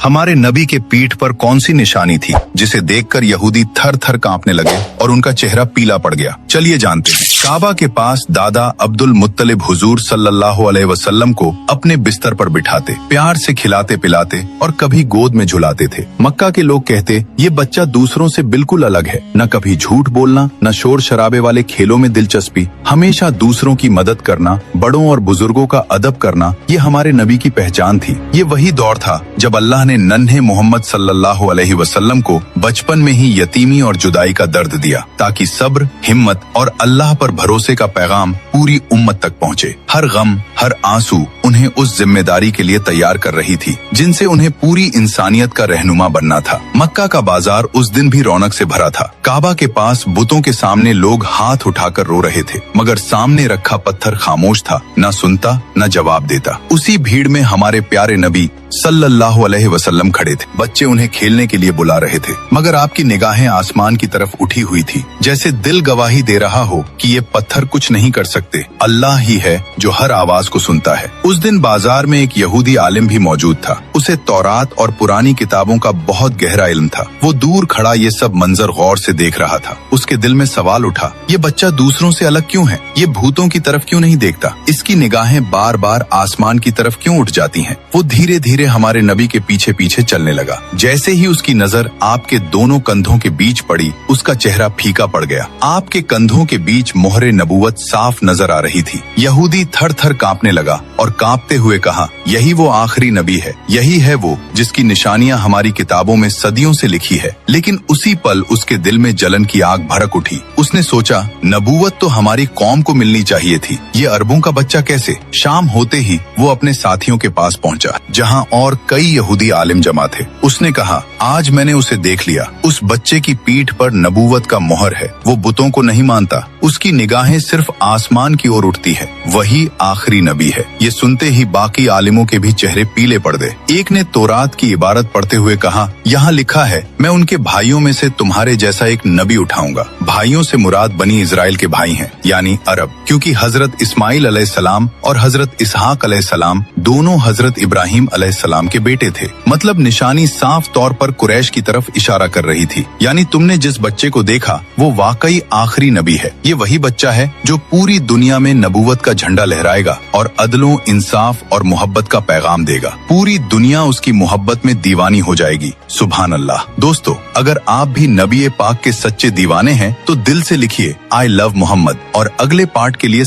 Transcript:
हमारे नबी के पीठ पर कौन सी निशानी थी जिसे देखकर यहूदी थर थर कांपने लगे और उनका चेहरा पीला पड़ गया? चलिए जानते हैं। काबा के पास दादा अब्दुल मुत्तलिब हुजूर सल्लल्लाहु अलैहि वसल्लम को अपने बिस्तर पर बिठाते, प्यार से खिलाते पिलाते और कभी गोद में झुलाते थे। मक्का के लोग कहते, ये बच्चा दूसरों से बिल्कुल अलग है, न कभी झूठ बोलना, न शोर शराबे वाले खेलों में दिलचस्पी, हमेशा दूसरों की मदद करना, बड़ों और बुजुर्गों का अदब करना, ये हमारे नबी की पहचान थी। ये वही दौर था जब अल्लाह ने नन्हे मोहम्मद सल्लल्लाहु अलैहि वसल्लम को बचपन में ही यतीमी और जुदाई का दर्द दिया, ताकि सब्र, हिम्मत और अल्लाह पर भरोसे का पैगाम पूरी उम्मत तक पहुँचे। हर गम, हर आंसू उन्हें उस जिम्मेदारी के लिए तैयार कर रही थी जिनसे उन्हें पूरी इंसानियत का रहनुमा बनना था। मक्का का बाजार उस दिन भी रौनक से भरा था। काबा के पास बुतों के सामने लोग हाथ उठाकर रो रहे थे, मगर सामने रखा पत्थर खामोश था, न सुनता न जवाब देता। उसी भीड़ में हमारे प्यारे नबी सल्लल्लाहु अलैहि वसल्लम खड़े थे। बच्चे उन्हें खेलने के लिए बुला रहे थे, मगर आपकी निगाहें आसमान की तरफ उठी हुई थी, जैसे दिल गवाही दे रहा हो कि ये पत्थर कुछ नहीं कर सकते, अल्लाह ही है जो हर आवाज को सुनता है। उस दिन बाजार में एक यहूदी आलिम भी मौजूद था। उसे तौरात और पुरानी किताबों का बहुत गहरा इल्म था। वो दूर खड़ा ये सब मंजर गौर से देख रहा था। उसके दिल में सवाल उठा, ये बच्चा दूसरों से अलग क्यों है? ये भूतों की तरफ क्यों नहीं देखता? इसकी निगाहें बार बार आसमान की तरफ क्यों उठ जाती हैं? वो धीरे धीरे हमारे नबी के पीछे पीछे चलने लगा। जैसे ही उसकी नजर आपके दोनों कंधों के बीच पड़ी, उसका चेहरा फीका पड़ गया। आपके कंधों के बीच मोहरे नबूवत साफ नजर आ रही थी। यहूदी थर थर कांपने लगा और कांपते हुए कहा, यही वो आखिरी नबी है, यही है वो जिसकी निशानियां हमारी किताबों में सदियों से लिखी है। लेकिन उसी पल उसके दिल में जलन की आग भड़क उठी। उसने सोचा, नबूवत तो हमारी कौम को मिलनी चाहिए थी, ये अरबों का बच्चा कैसे? शाम होते ही वो अपने साथियों के पास पहुंचा, जहां और कई यहूदी आलिम जमा थे। उसने कहा, आज मैंने उसे देख लिया। उस बच्चे की पीठ पर नबूवत का मोहर है। वो बुतों को नहीं मानता, उसकी निगाहें सिर्फ आसमान की ओर उठती है। वही आखिरी नबी है। ये सुनते ही बाकी आलिमों के भी चेहरे पीले पड़ गए। एक ने तौरात की इबारत पढ़ते हुए कहा, यहाँ लिखा है, मैं उनके भाइयों में से तुम्हारे जैसा एक नबी उठाऊंगा। भाइयों से मुराद बनी इजराइल के भाई हैं, यानी अरब, क्योंकि हजरत इस्माइल अलैहिस्सलाम और हजरत इसहाक अलैहिस्सलाम दोनों हजरत इब्राहिम अलैहिस्सलाम के बेटे थे। मतलब निशानी साफ तौर पर कुरैश की तरफ इशारा कर रही थी, यानी तुमने जिस बच्चे को देखा वो वाकई आखिरी नबी है। ये वही बच्चा है जो पूरी दुनिया में नबूवत का झंडा लहराएगा और अदलों, इंसाफ और मोहब्बत का पैगाम देगा। पूरी दुनिया उसकी मोहब्बत में दीवानी हो जाएगी। सुभान अल्लाह। दोस्तों, अगर आप भी नबी पाक के सच्चे दीवाने हैं तो दिल से लिखिए, आई लव मोहम्मद, और अगले पार्ट के लिए